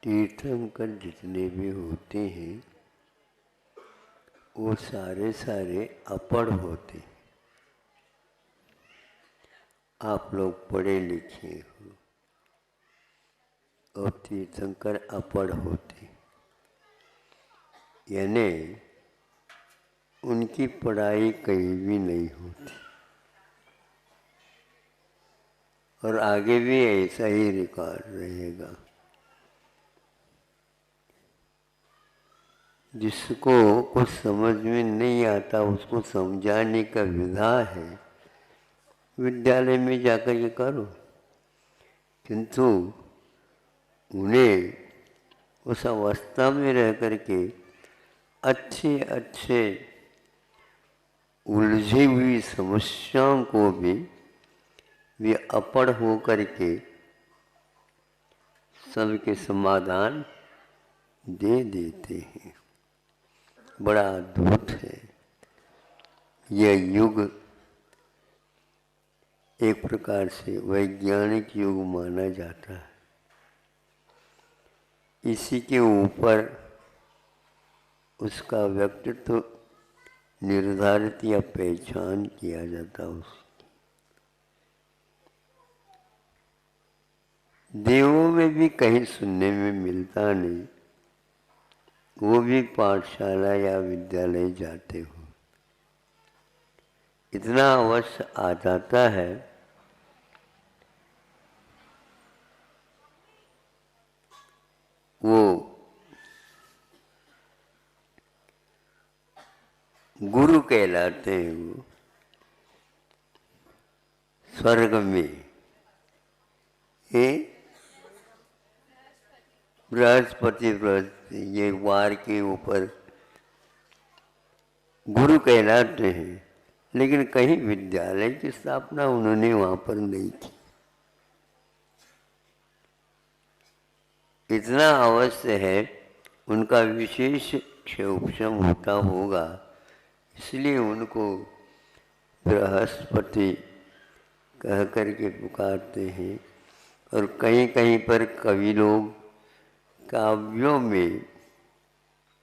तीर्थंकर जितने भी होते हैं वो सारे सारे अपढ़ होते हैं। आप लोग पढ़े लिखे हो और तीर्थंकर अपढ़ होते, यानी उनकी पढ़ाई कहीं भी नहीं होती और आगे भी ऐसा ही रिकॉर्ड रहेगा। जिसको कुछ समझ में नहीं आता उसको समझाने का विधा है विद्यालय में जाकर ये करो, किंतु उन्हें उस अवस्था में रह करके अच्छे अच्छे उलझी हुई समस्याओं को भी वे अपढ़ हो करके सबके समाधान दे देते हैं। बड़ा अद्भुत है यह युग। एक प्रकार से वैज्ञानिक युग माना जाता है। इसी के ऊपर उसका व्यक्तित्व निर्धारित या पहचान किया जाता है। उसकी देवों में भी कहीं सुनने में मिलता नहीं, वो भी पाठशाला या विद्यालय जाते हो। इतना अवश्य आ जाता है वो गुरु कहलाते हैं। वो स्वर्ग में बृहस्पति ये वार के ऊपर गुरु कहलाते हैं, लेकिन कहीं विद्यालय की स्थापना उन्होंने वहाँ पर नहीं की। इतना अवश्य है उनका विशेष क्षोभम होता होगा, इसलिए उनको बृहस्पति कह करके पुकारते हैं। और कहीं कहीं पर कवि लोग काव्यों में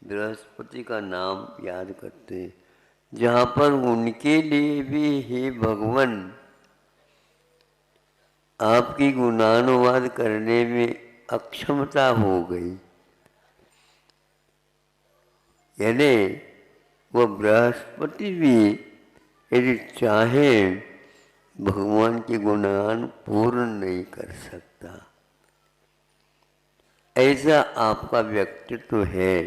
बृहस्पति का नाम याद करते हैं, जहाँ पर उनके लिए भी हे भगवान आपकी गुणानुवाद करने में अक्षमता हो गई, यानी वह बृहस्पति भी यदि चाहे भगवान के गुणगान पूर्ण नहीं कर सकता। ऐसा आपका व्यक्तित्व है,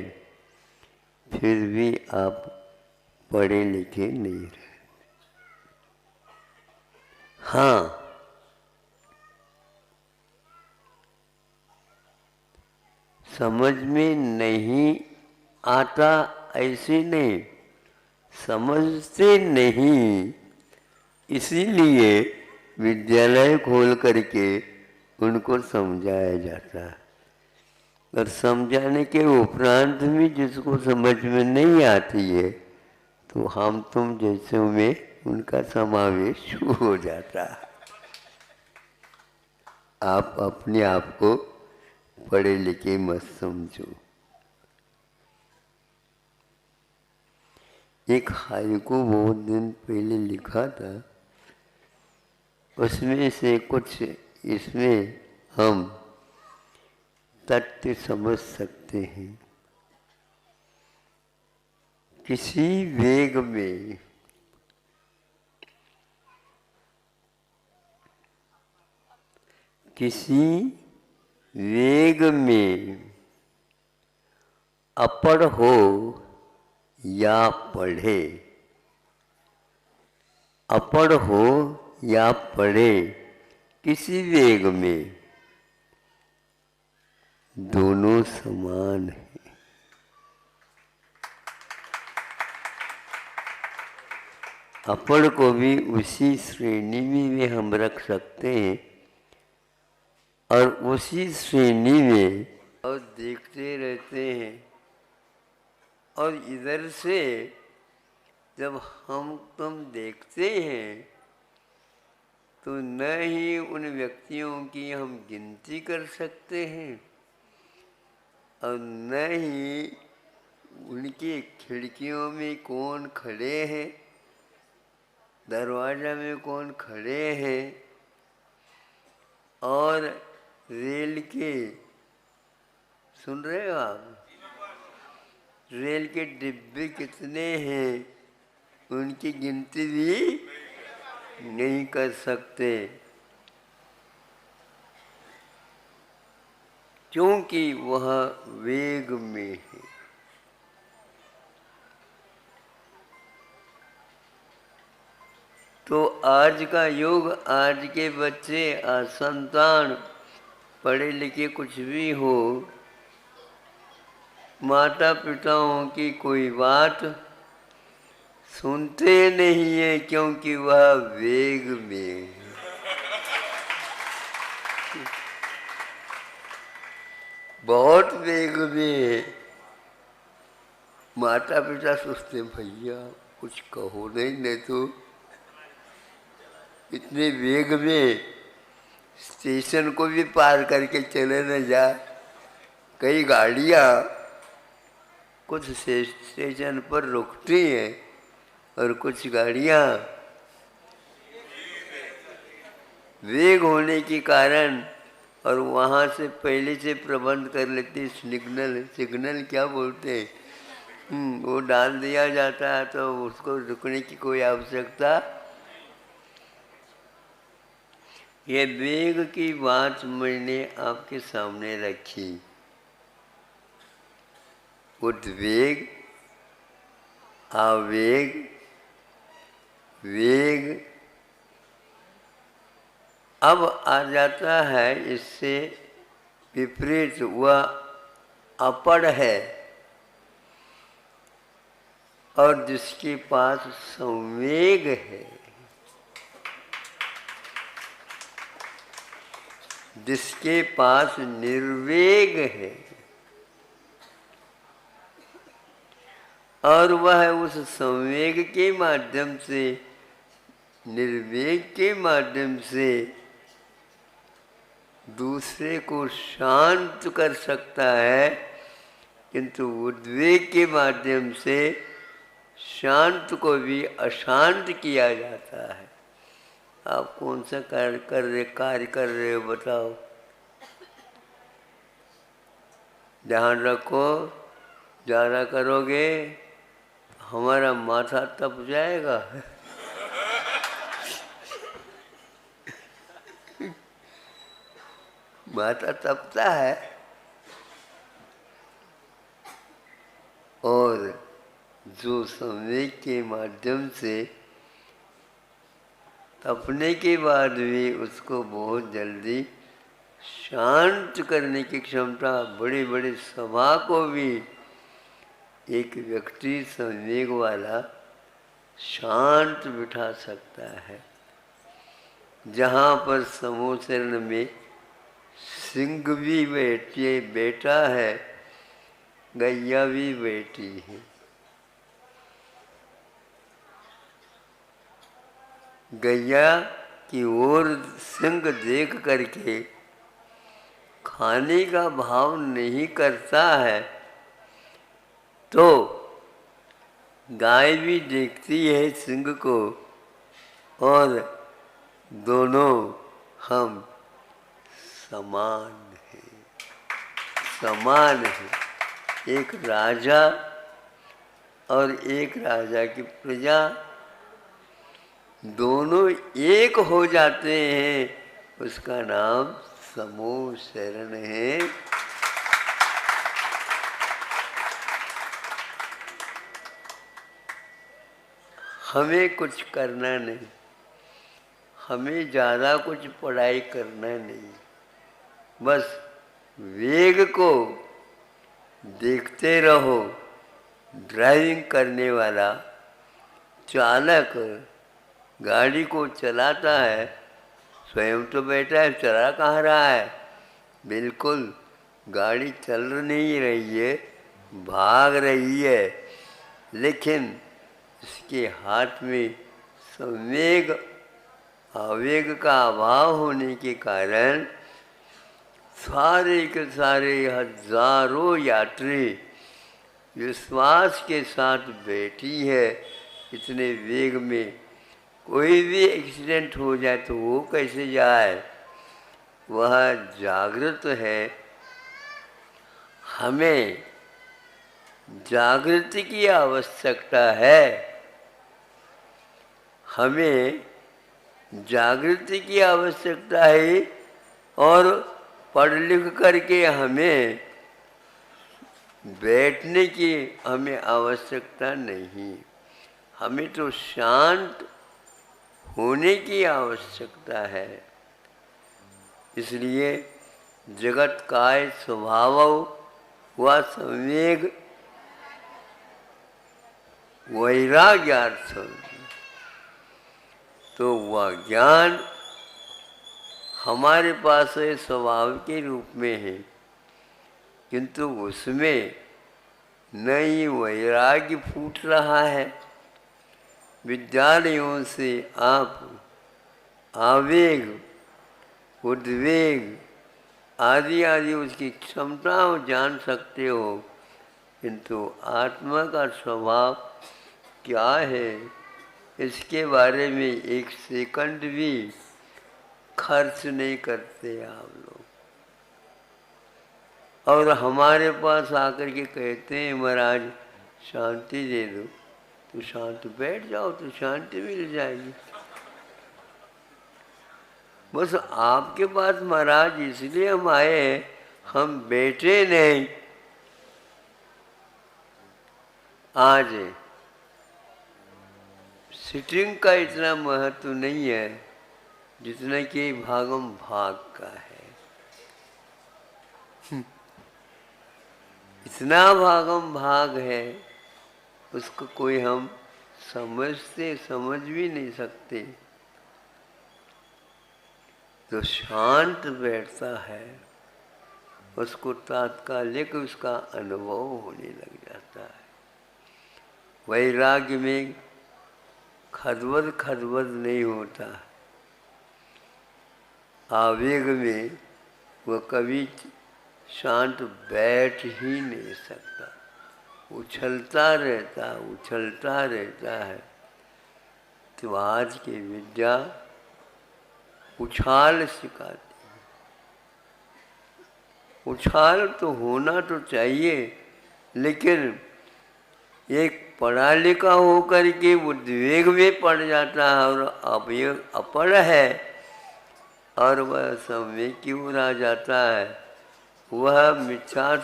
फिर भी आप पढ़े लिखे नहीं रहे। हाँ, समझ में नहीं आता ऐसे नहीं, समझते नहीं, इसीलिए विद्यालय खोल करके उनको समझाया जाता है। और समझाने के उपरांत में जिसको समझ में नहीं आती है तो हम तुम जैसे में उनका समावेश हो जाता है। आप अपने आप को पढ़े लिखे मत समझो। एक हाइकू बहुत दिन पहले लिखा था, उसमें से कुछ इसमें हम तथ्य समझ सकते हैं। किसी वेग में अपढ़ हो या पढ़े, अपढ़ हो या पढ़े, किसी वेग में दोनों समान है। अपढ़ को भी उसी श्रेणी में हम रख सकते हैं और उसी श्रेणी में और देखते रहते हैं। और इधर से जब हम तुम देखते हैं तो न ही उन व्यक्तियों की हम गिनती कर सकते हैं और न ही उनकी खिड़कियों में कौन खड़े हैं, दरवाजा में कौन खड़े हैं, और रेल के, सुन रहे हो आप, रेल के डिब्बे कितने हैं उनकी गिनती भी नहीं कर सकते, क्योंकि वह वेग में है। तो आज का युग, आज के बच्चे, आज संतान, पढ़े लिखे कुछ भी हो, माता पिताओं की कोई बात सुनते नहीं है, क्योंकि वह वेग में है। बहुत वेग में। माता पिता सोचते भैया कुछ कहो नहीं तो इतने वेग में स्टेशन को भी पार करके चले न जा। कई गाड़ियाँ कुछ स्टेशन पर रुकती हैं और कुछ गाड़ियाँ वेग होने के कारण और वहाँ से पहले से प्रबंध कर लेती, सिग्नल क्या बोलते हैं, वो डाल दिया जाता है, तो उसको रुकने की कोई आवश्यकता। ये वेग की बात मैंने आपके सामने रखी। उद्वेग, आवेग, वेग अब आ जाता है इससे विपरीत, वह अपड़ है, और जिसके पास संवेग है, जिसके पास निर्वेग है, और वह उस संवेग के माध्यम से, निर्वेग के माध्यम से दूसरे को शांत कर सकता है, किंतु उद्वेग के माध्यम से शांत को भी अशांत किया जाता है। आप कौन सा कार्य कर रहे हो बताओ? ध्यान रखो, ज़्यादा करोगे हमारा माथा तप जाएगा। माथा तपता है, और जो संवेग के माध्यम से तपने के बाद भी उसको बहुत जल्दी शांत करने की क्षमता, बड़ी बड़ी सभा को भी एक व्यक्ति संवेग वाला शांत बिठा सकता है। जहाँ पर समूह शरण में सिंह भी बैठा है, गैया भी बैठी है। गैया की ओर सिंह देख करके खाने का भाव नहीं करता है, तो गाय भी देखती है सिंह को, और दोनों हम समान हैं, समान हैं। एक राजा और एक राजा की प्रजा दोनों एक हो जाते हैं, उसका नाम समूह शरण है। हमें कुछ करना नहीं, हमें ज़्यादा कुछ पढ़ाई करना नहीं, बस वेग को देखते रहो। ड्राइविंग करने वाला चालक गाड़ी को चलाता है, स्वयं तो बैठा है, चला कहाँ रहा है? बिल्कुल गाड़ी चल नहीं रही है, भाग रही है, लेकिन इसके हाथ में संवेग, आवेग का अभाव होने के कारण सारे के सारे हजारों यात्री विश्वास के साथ बैठी है। इतने वेग में कोई भी एक्सीडेंट हो जाए तो वो कैसे जाए? वह जागृत है। हमें जागृति की आवश्यकता है। हमें जागृति की आवश्यकता है और पढ़ लिख करके हमें बैठने की हमें आवश्यकता नहीं। हमें तो शांत होने की आवश्यकता है। इसलिए जगत काय स्वभाव व संवेग वैराग्यार्थ, तो वह ज्ञान हमारे पास है, स्वभाव के रूप में है, किंतु उसमें नई वैराग्य फूट रहा है। विद्यालयों से आप आवेग, उद्वेग आदि आदि उसकी क्षमताओं जान सकते हो, किंतु आत्मा का स्वभाव क्या है इसके बारे में एक सेकंड भी खर्च नहीं करते आप लोग। और हमारे पास आकर के कहते हैं महाराज शांति दे दो, तो शांत बैठ जाओ तो शांति मिल जाएगी। बस आपके पास महाराज इसलिए हम आए, हम बैठे नहीं। आज सिटिंग का इतना महत्व नहीं है जितना कि भागम भाग का है। इतना भागम भाग है उसको कोई हम समझ भी नहीं सकते। जो शांत बैठता है उसको तात्कालिक उसका अनुभव होने लग जाता है। वैराग्य में खदबद नहीं होता। आवेग में वह कभी शांत बैठ ही नहीं सकता, उछलता रहता है। तो आज की विद्या उछाल सिखाती है। उछाल तो होना तो चाहिए, लेकिन एक पढ़ा लिखा होकर के उद्वेग में पड़ जाता है और अपढ़ है और वह संवेग की ओर आ जाता है। वह मिथ्या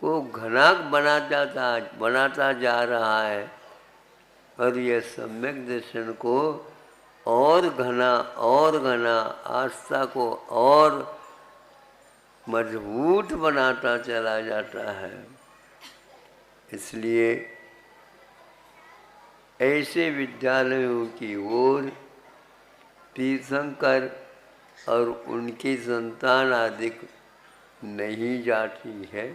को घना बनाता जा रहा है और यह सम्यक दर्शन को और घना आस्था को और मजबूत बनाता चला जाता है। इसलिए ऐसे विद्यालयों की ओर तीर्थंकर और उनकी संतान आदि नहीं जाती है।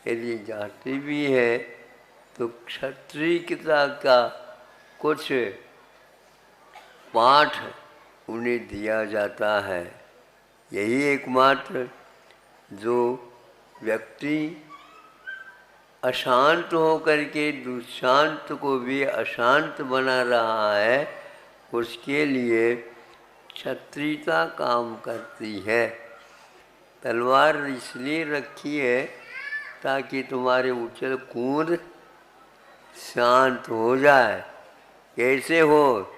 यदि जाती भी है तो क्षत्रियता का कुछ पाठ उन्हें दिया जाता है। यही एकमात्र जो व्यक्ति अशांत होकर के दुशांत को भी अशांत बना रहा है, उसके लिए क्षत्रियता काम करती है। तलवार इसलिए रखी है ताकि तुम्हारे उछल कूद शांत हो जाए। कैसे हो?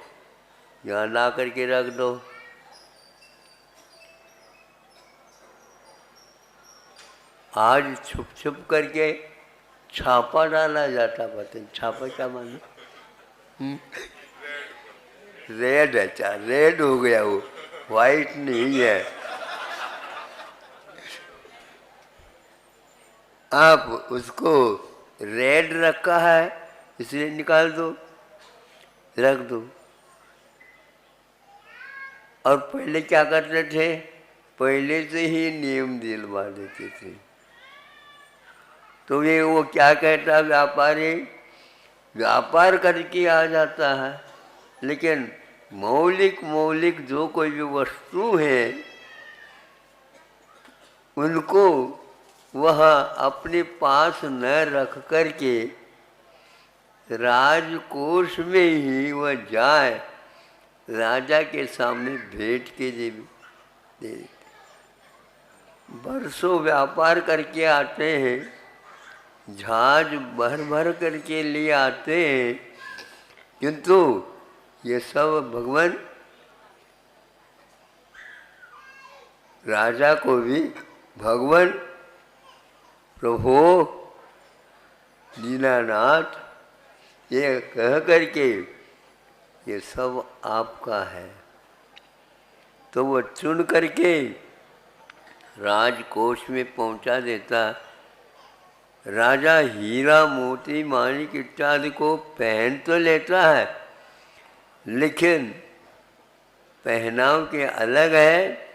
यहाँ ला करके रख दो। आज छुप छुप करके छापा डाला जाता। पता नहीं छापा क्या मानो? रेड है, अच्छा रेड हो गया, वो वाइट नहीं है। आप उसको रेड रखा है इसलिए निकाल दो, रख दो। और पहले क्या करते थे? पहले से ही नियम दिलवा देते थे। तो ये वो क्या कहता, व्यापारी व्यापार करके आ जाता है, लेकिन मौलिक जो कोई भी वस्तु है उनको वह अपने पास न रख करके राजकोष में ही वह जाए राजा के सामने भेंट के दे देते। बरसों व्यापार करके आते हैं, जहाज भर भर करके लिए आते हैं, किंतु ये सब भगवान राजा को भी भगवान प्रभु दीनानाथ ये कह करके ये सब आपका है, तो वो चुन करके राजकोष में पहुंचा देता। राजा हीरा मोती माणिक इत्यादि को पहन तो लेता है, लेकिन पहनाव के अलग है,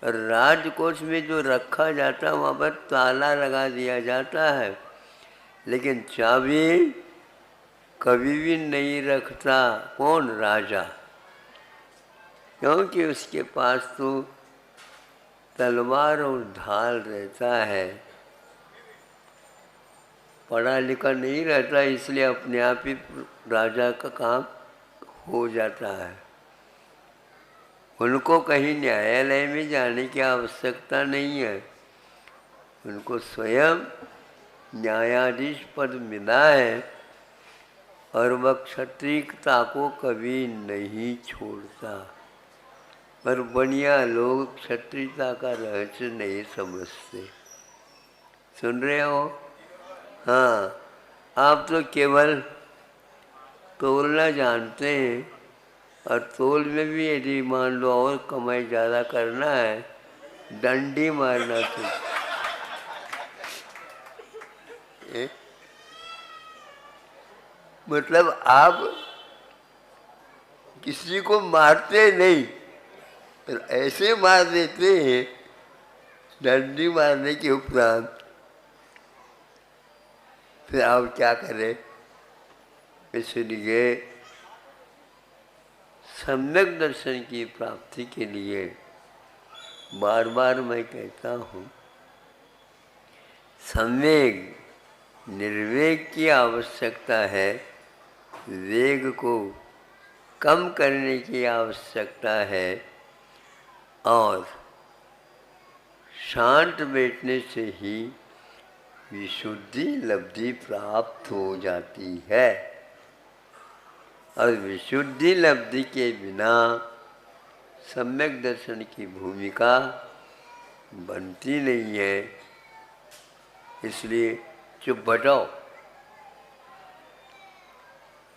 और राजकोष में जो रखा जाता है वहाँ पर ताला लगा दिया जाता है, लेकिन चाबी कभी भी नहीं रखता। कौन? राजा। क्योंकि उसके पास तो तलवार और ढाल रहता है, पढ़ा लिखा नहीं रहता, इसलिए अपने आप ही राजा का काम हो जाता है। उनको कहीं न्यायालय में जाने की आवश्यकता नहीं है, उनको स्वयं न्यायाधीश पद मिला है, और वह क्षत्रियता को कभी नहीं छोड़ता। पर बनिया लोग क्षत्रियता का रहस्य नहीं समझते। सुन रहे हो? हाँ, आप तो केवल तोलना जानते हैं, और तोल में भी यदि मान लो और कमाई ज़्यादा करना है, डंडी मारना चाहिए। मतलब आप किसी को मारते नहीं, तो ऐसे मार देते हैं डंडी मारने के उपरांत, फिर आप क्या करें? इसलिए सम्यक दर्शन की प्राप्ति के लिए बार बार मैं कहता हूँ, सम्यक निर्वेग की आवश्यकता है, वेग को कम करने की आवश्यकता है, और शांत बैठने से ही विशुद्धि लब्धि प्राप्त हो जाती है। और विशुद्धि लब्धि के बिना सम्यक दर्शन की भूमिका बनती नहीं है। इसलिए चुप बैठो।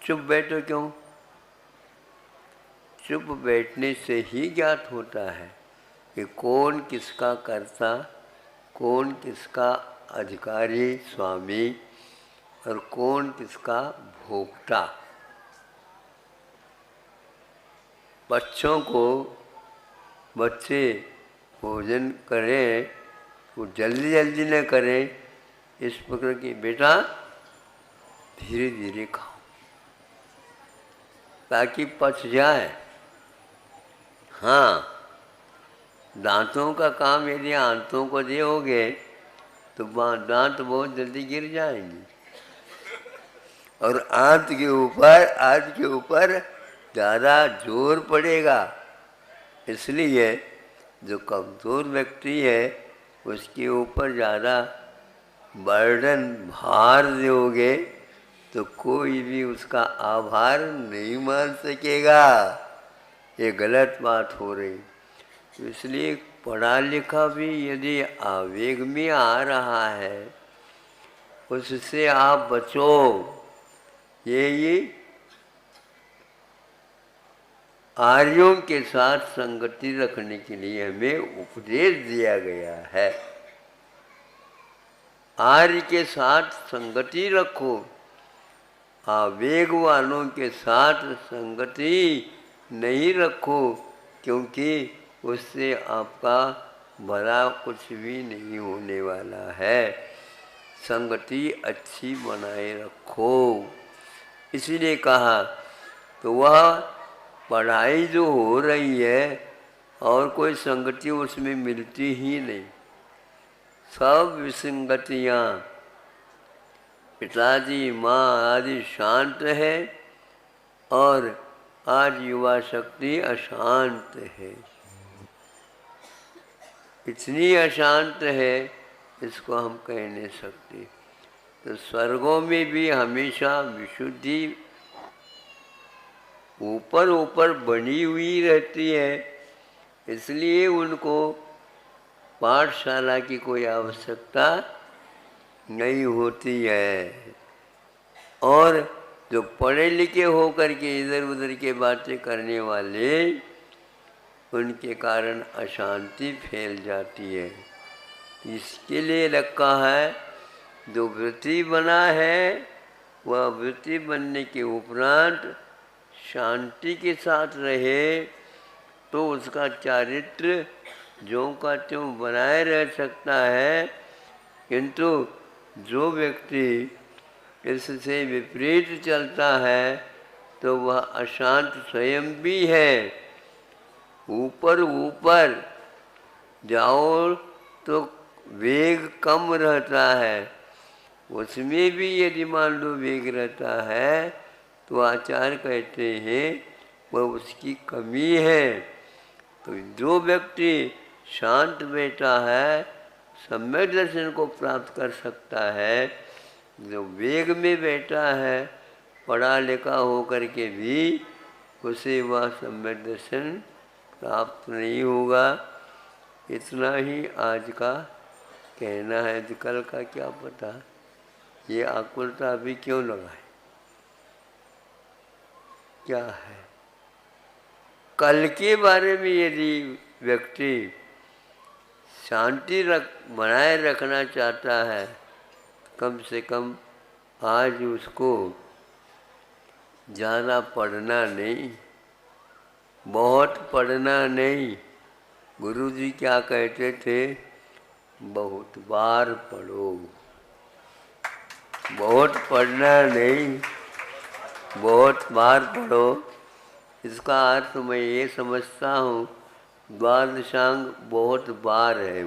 चुप बैठो क्यों? चुप बैठने से ही ज्ञात होता है कि कौन किसका कर्ता, कौन किसका अधिकारी स्वामी, और कौन किसका भोक्ता। बच्चों को बच्चे भोजन करें, वो जल्दी जल्दी न करें, इस प्रकार की बेटा धीरे धीरे खाओ ताकि पच जाए। हाँ, दांतों का काम यदि आंतों को दोगे तो दांत बहुत जल्दी गिर जाएंगे, और आंत के ऊपर ज़्यादा जोर पड़ेगा। इसलिए जो कमज़ोर व्यक्ति है उसके ऊपर ज़्यादा बर्डन भार दोगे तो कोई भी उसका आभार नहीं मान सकेगा। ये गलत बात हो रही। तो इसलिए पढ़ा लिखा भी यदि आवेग में आ रहा है उससे आप बचो। ये आर्यों के साथ संगति रखने के लिए हमें उपदेश दिया गया है। आर्य के साथ संगति रखो, आवेग वालों के साथ संगति नहीं रखो, क्योंकि उससे आपका भला कुछ भी नहीं होने वाला है। संगति अच्छी बनाए रखो। इसीलिए कहा तो वह पढ़ाई जो हो रही है और कोई संगति उसमें मिलती ही नहीं। सब विसंगतियाँ, पिताजी माँ आदि शांत है और आज युवा शक्ति अशांत है। इतनी अशांत है इसको हम कह नहीं सकते। तो स्वर्गों में भी हमेशा विशुद्धि ऊपर ऊपर बनी हुई रहती है, इसलिए उनको पाठशाला की कोई आवश्यकता नहीं होती है। और जो पढ़े लिखे होकर के इधर उधर के बातें करने वाले, उनके कारण अशांति फैल जाती है। इसके लिए रखा है, जो वृत्ति बना है वह वृत्ति बनने के उपरांत शांति के साथ रहे तो उसका चारित्र ज्यों का त्यों बनाए रह सकता है। किंतु जो व्यक्ति इससे विपरीत चलता है तो वह अशांत स्वयं भी है। ऊपर ऊपर जाओ तो वेग कम रहता है, उसमें भी यदि मान लो वेग रहता है तो आचार्य कहते हैं वह उसकी कमी है। तो जो व्यक्ति शांत बैठा है सम्यक दर्शन को प्राप्त कर सकता है। जो वेग में बैठा है पढ़ा लिखा होकर के भी उसे वह सम्यक दर्शन प्राप्त नहीं होगा। इतना ही आज का कहना है। कल का क्या पता, ये आकुलता अभी क्यों लगा है, क्या है। कल के बारे में यदि व्यक्ति शांति बनाए रखना चाहता है, कम से कम आज उसको ज़्यादा पढ़ना नहीं, बहुत पढ़ना नहीं। गुरुजी क्या कहते थे, बहुत बार पढ़ो। बहुत पढ़ना नहीं, बहुत बार पढ़ो। इसका अर्थ मैं ये समझता हूँ, द्वादशांग बहुत बार है,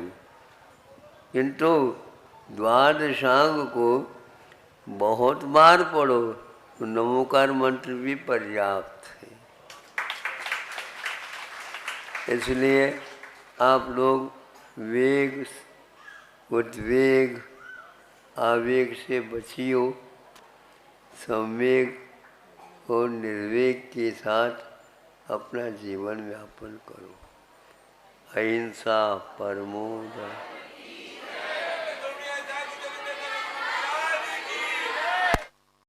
किंतु द्वादशांग को बहुत बार पढ़ो तो नमोकार मंत्र भी पर्याप्त है। इसलिए आप लोग वेग, उद्वेग, आवेग से बचियो, संवेग और निर्वेग के साथ अपना जीवन यापन करो। अहिंसा परमो धर्मः।